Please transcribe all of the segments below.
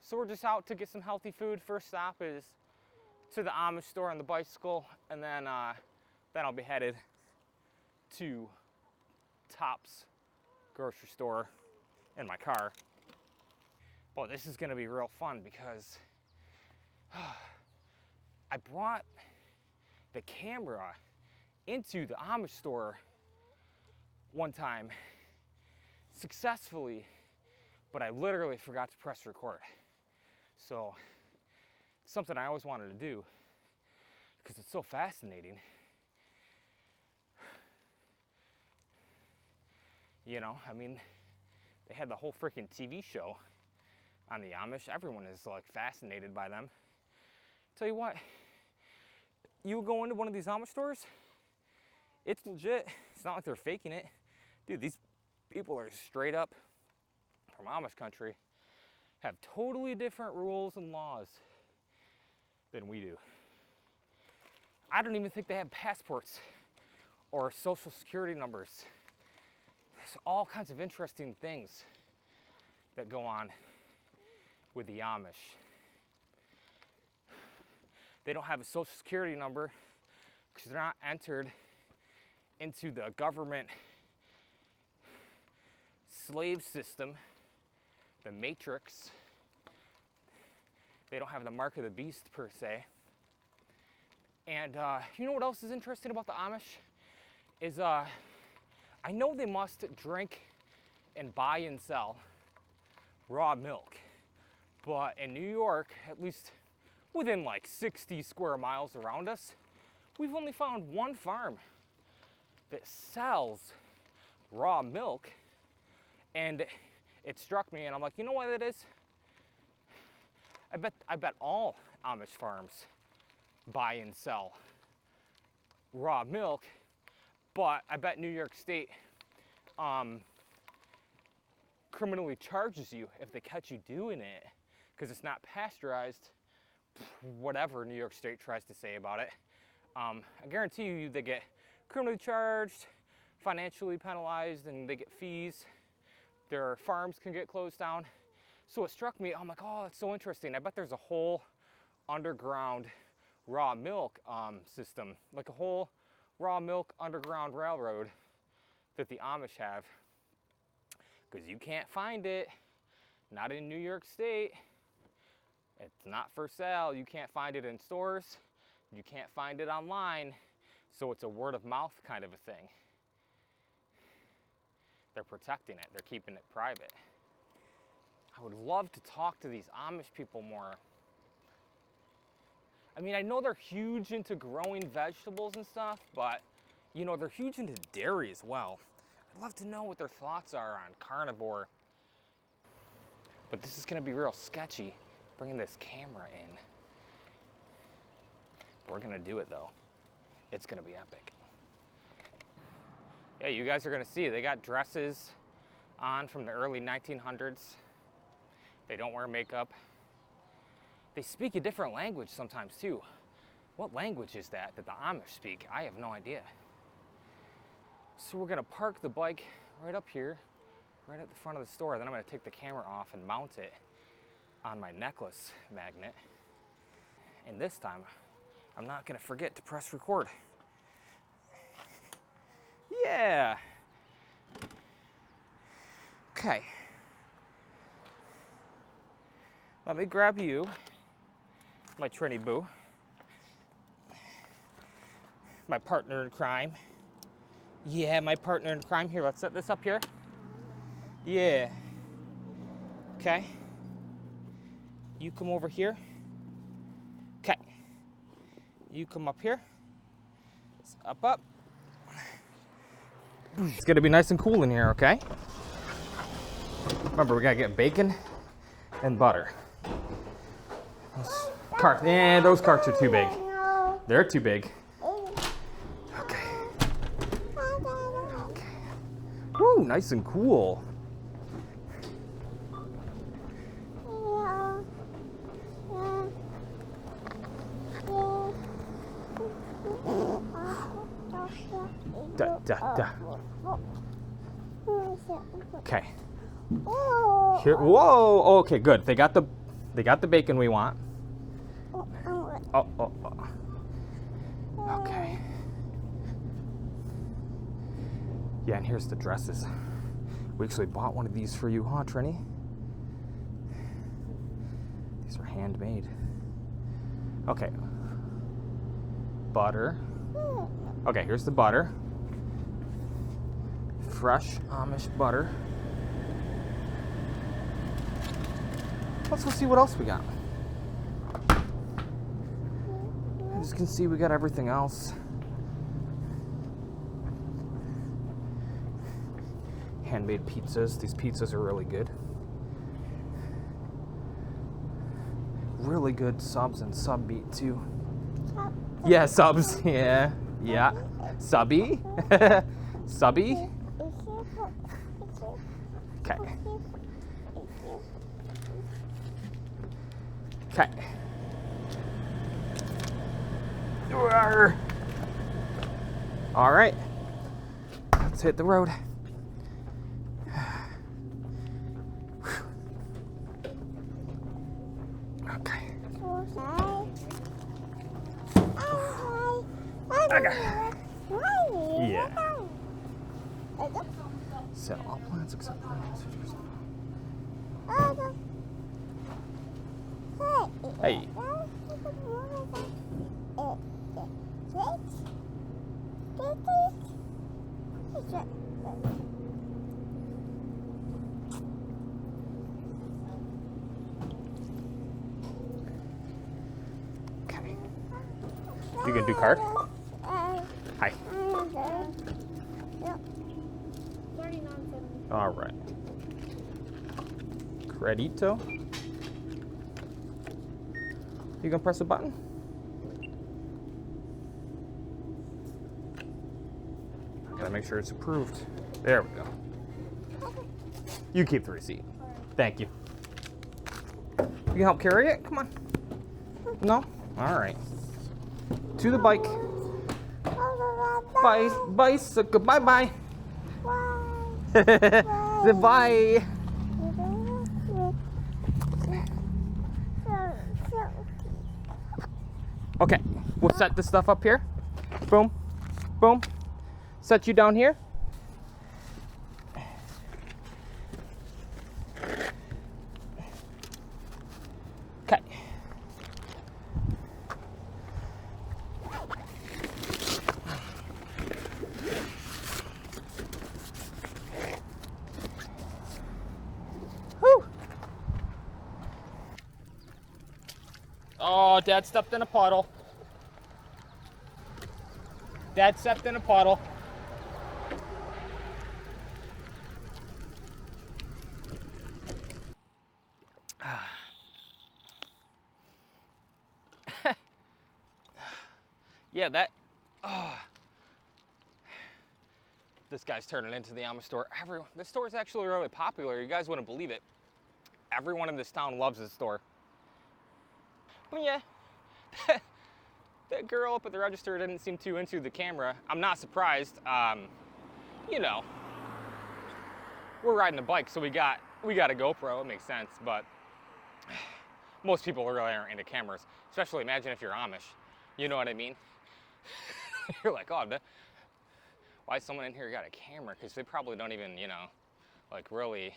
So we're just out to get some healthy food. First stop is to the Amish store on the bicycle, and then I'll be headed to Tops grocery store in my car. Boy, this is gonna be real fun because I brought the camera into the Amish store one time successfully, but I literally forgot to press record. So it's something I always wanted to do because it's so fascinating. You know, I mean, they had the whole freaking TV show on the Amish. Everyone is like fascinated by them. Tell you what, you go into one of these Amish stores, it's legit. It's not like they're faking it. Dude, these people are straight up from Amish country, have totally different rules and laws than we do. I don't even think they have passports or social security numbers. There's all kinds of interesting things that go on with the Amish. They don't have a social security number because they're not entered into the government slave system, the matrix. They don't have the mark of the beast per se. And you know what else is interesting about the Amish? Is I know they must drink and buy and sell raw milk, but in New York, at least within like 60 square miles around us, we've only found one farm that sells raw milk. And it struck me, and I'm like, you know what it is? I bet all Amish farms buy and sell raw milk, but I bet New York State criminally charges you if they catch you doing it because it's not pasteurized, whatever New York State tries to say about it. I guarantee you they get criminally charged, financially penalized, and they get fees. Their farms can get closed down. So it struck me, I'm like, oh, that's so interesting. I bet there's a whole underground raw milk system, like a whole raw milk underground railroad that the Amish have. Because you can't find it, not in New York State. It's not for sale. You can't find it in stores. You can't find it online. So it's a word of mouth kind of a thing. They're protecting it. They're keeping it private. I would love to talk to these Amish people more. I mean, I know they're huge into growing vegetables and stuff, but, you know, they're huge into dairy as well. I'd love to know what their thoughts are on carnivore. But this is going to be real sketchy, bringing this camera in. We're going to do it, though. It's going to be epic. Yeah, you guys are going to see, they got dresses on from the early 1900s. They don't wear makeup. They speak a different language sometimes too. What language is that the Amish speak? I have no idea. So we're gonna park the bike right up here, right at the front of the store. Then I'm gonna take the camera off and mount it on my necklace magnet. And this time, I'm not gonna forget to press record. Yeah. Okay. Let me grab you, my Trini boo, my partner in crime. Yeah, my partner in crime. Here, let's set this up here. Yeah. Okay. You come over here. Okay. You come up here. It's up. It's gonna be nice and cool in here, okay? Remember, we gotta get bacon and butter. Those carts are too big. They're too big. Okay. Woo, nice and cool. Okay. Here. Whoa. Okay, good. They got the They got the bacon we want. Oh. Okay. Yeah, and here's the dresses. We actually bought one of these for you, huh, Trini? These are handmade. Okay. Butter. Okay, here's the butter. Fresh Amish butter. Let's go see what else we got. As you can see, we got everything else. Handmade pizzas. These pizzas are really good. Really good subs and sub meat too. Yeah, subs. Yeah. Subby. Subby. Okay. Okay. All right. Let's hit the road. Okay. Yeah. Set all plans except for Hey. Okay. You gonna do card? Hi. All right. Credito. You gonna press the button? Gotta make sure it's approved. There we go. You keep the receipt. Thank you. You can help carry it? Come on. No? All right. To the bike. Bye. Bicycle. Bye-bye. Bye. Okay, we'll set this stuff up here. Boom, boom. Set you down here. Okay. Whew. Oh, Dad stepped in a puddle. Dad stepped in a puddle. Yeah, that. This guy's turning into the Amish store. This store is actually really popular. You guys wouldn't believe it. Everyone in this town loves this store. But yeah, that girl up at the register didn't seem too into the camera. I'm not surprised. You know, we're riding a bike, so we got a GoPro. It makes sense, but most people really aren't into cameras. Especially imagine if you're Amish. You know what I mean? You're like, oh, why is someone in here got a camera? Because they probably don't even, you know, like really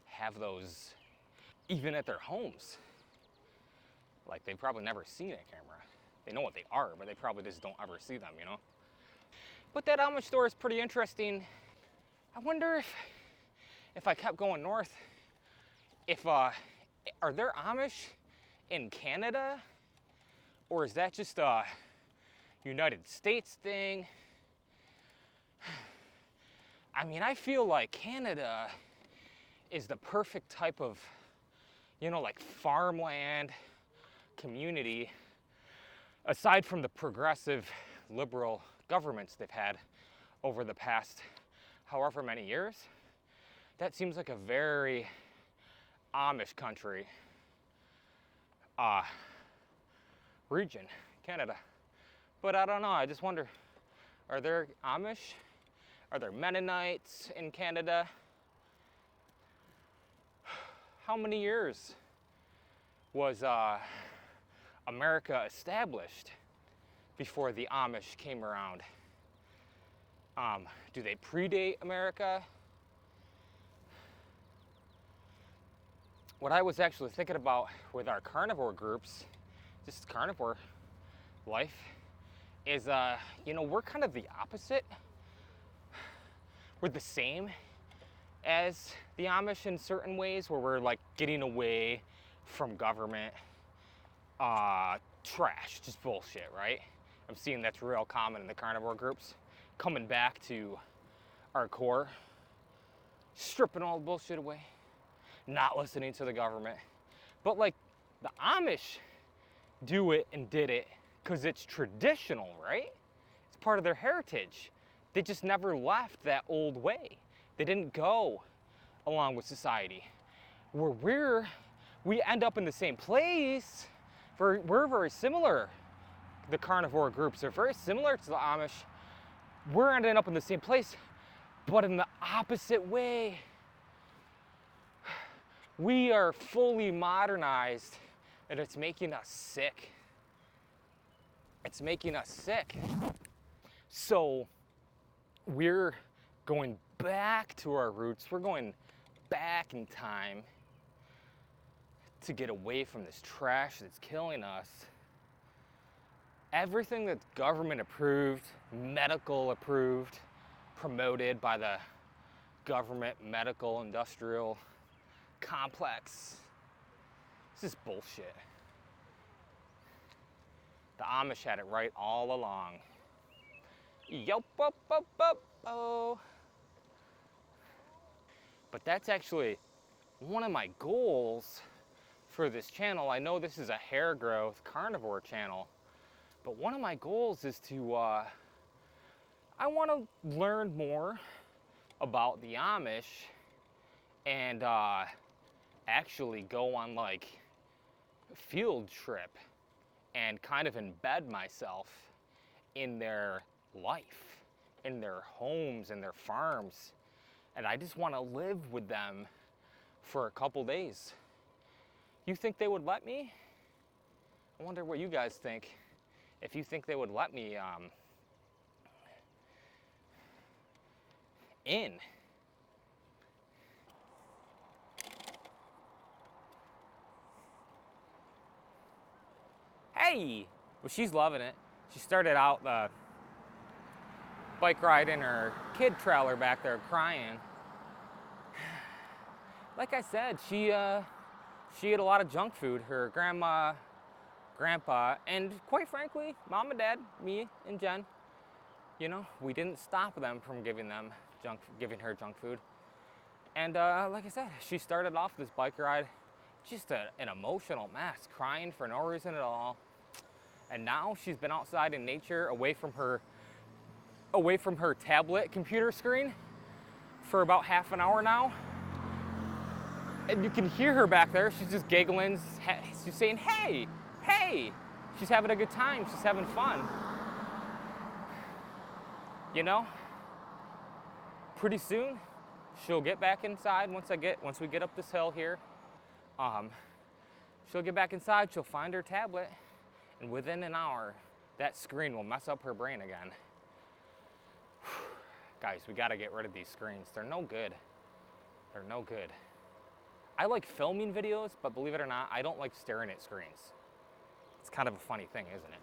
have those even at their homes. Like they've probably never seen a camera. They know what they are, but they probably just don't ever see them, you know? But that Amish store is pretty interesting. I wonder if I kept going north, are there Amish in Canada? Or is that just a United States thing? I mean, I feel like Canada is the perfect type of, you know, like farmland community, aside from the progressive liberal governments they've had over the past however many years. That seems like a very Amish country region, Canada. But I don't know, I just wonder, are there Amish? Are there Mennonites in Canada? How many years was America established before the Amish came around? Do they predate America? What I was actually thinking about with our carnivore groups, just carnivore life, is, you know, we're kind of the opposite. We're the same as the Amish in certain ways, where we're like getting away from government trash, just bullshit, right? I'm seeing that's real common in the carnivore groups. Coming back to our core, stripping all the bullshit away, not listening to the government. But like the Amish do it and did it because it's traditional, right? It's part of their heritage. They just never left that old way. They didn't go along with society. Where we end up in the same place. We're very similar. The carnivore groups are very similar to the Amish. We're ending up in the same place, but in the opposite way. We are fully modernized, and it's making us sick. It's making us sick. So we're going back to our roots. We're going back in time to get away from this trash that's killing us. Everything that's government approved, medical approved, promoted by the government medical industrial complex. This is bullshit. The Amish had it right all along. Yup, up, up, up, oh. But that's actually one of my goals for this channel. I know this is a hair growth carnivore channel, but one of my goals is to, I want to learn more about the Amish and actually go on like a field trip and kind of embed myself in their life, in their homes, in their farms. And I just want to live with them for a couple days. You think they would let me? I wonder what you guys think. If you think they would let me in. Hey! Well, she's loving it. She started out the bike ride in her kid trailer back there crying. Like I said, she ate a lot of junk food. Her grandma, grandpa, and quite frankly, mom and dad, me and Jen, you know, we didn't stop them from giving her junk food. And like I said, she started off this bike ride just an emotional mess, crying for no reason at all. And now she's been outside in nature, away from her tablet computer screen for about half an hour now. And you can hear her back there. She's just giggling. She's saying, hey, hey. She's having a good time. She's having fun. You know, pretty soon she'll get back inside once we get up this hill here. She'll get back inside, she'll find her tablet, and within an hour, that screen will mess up her brain again. Guys, we gotta get rid of these screens. They're no good. They're no good. I like filming videos, but believe it or not, I don't like staring at screens. It's kind of a funny thing, isn't it?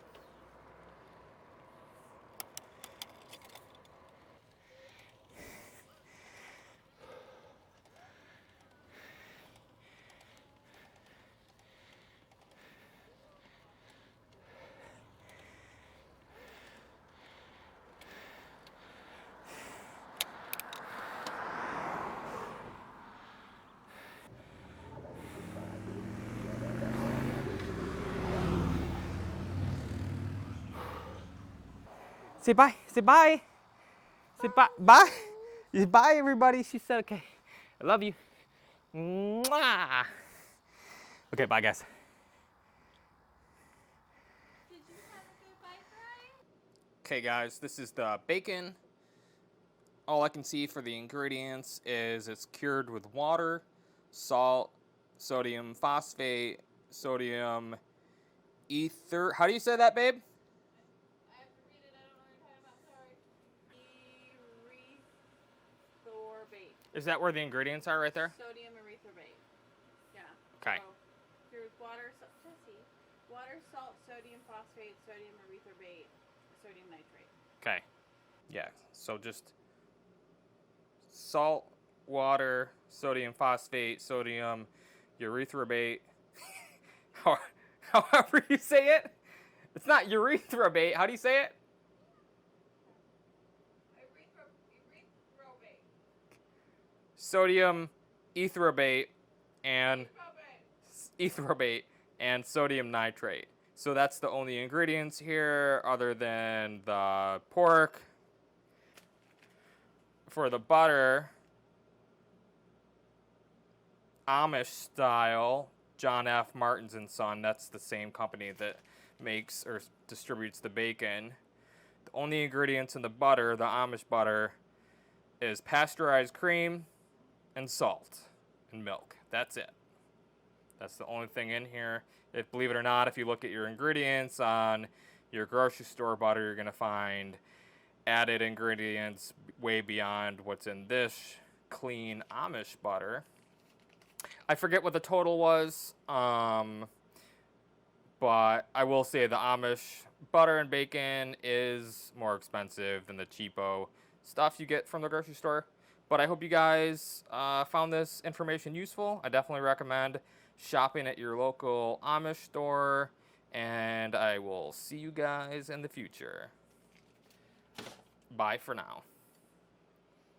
Say bye. Say bye. Say bye. Bye. Say bye, everybody. She said, okay. I love you. Mwah. Okay, bye, guys. Did you have a good bike ride? Okay, guys, this is the bacon. All I can see for the ingredients is it's cured with water, salt, sodium phosphate, sodium ether. How do you say that, babe? I have to read it. I don't know what you're talking about. Sorry. Erythorbate. Is that where the ingredients are right there? Sodium erythorbate. Yeah. Okay. So, here's water, Jesse. Water, salt, sodium phosphate, sodium erythorbate, sodium nitrate. Okay. Yeah. So just salt, water, sodium phosphate, sodium erythorbate. However you say it. It's not erythorbate. How do you say it? Erythorbate. Sodium etherobate and sodium nitrate. So that's the only ingredients here other than the pork. For the butter, Amish style, John F. Martin's and Son, that's the same company that makes or distributes the bacon. The only ingredients in the butter, the Amish butter, is pasteurized cream and salt and milk. That's it. That's the only thing in here. If, believe it or not, if you look at your ingredients on your grocery store butter, you're going to find added ingredients way beyond what's in this clean Amish butter. I forget what the total was, but I will say the Amish butter and bacon is more expensive than the cheapo stuff you get from the grocery store. But I hope you guys found this information useful. I definitely recommend shopping at your local Amish store, and I will see you guys in the future. Bye for now.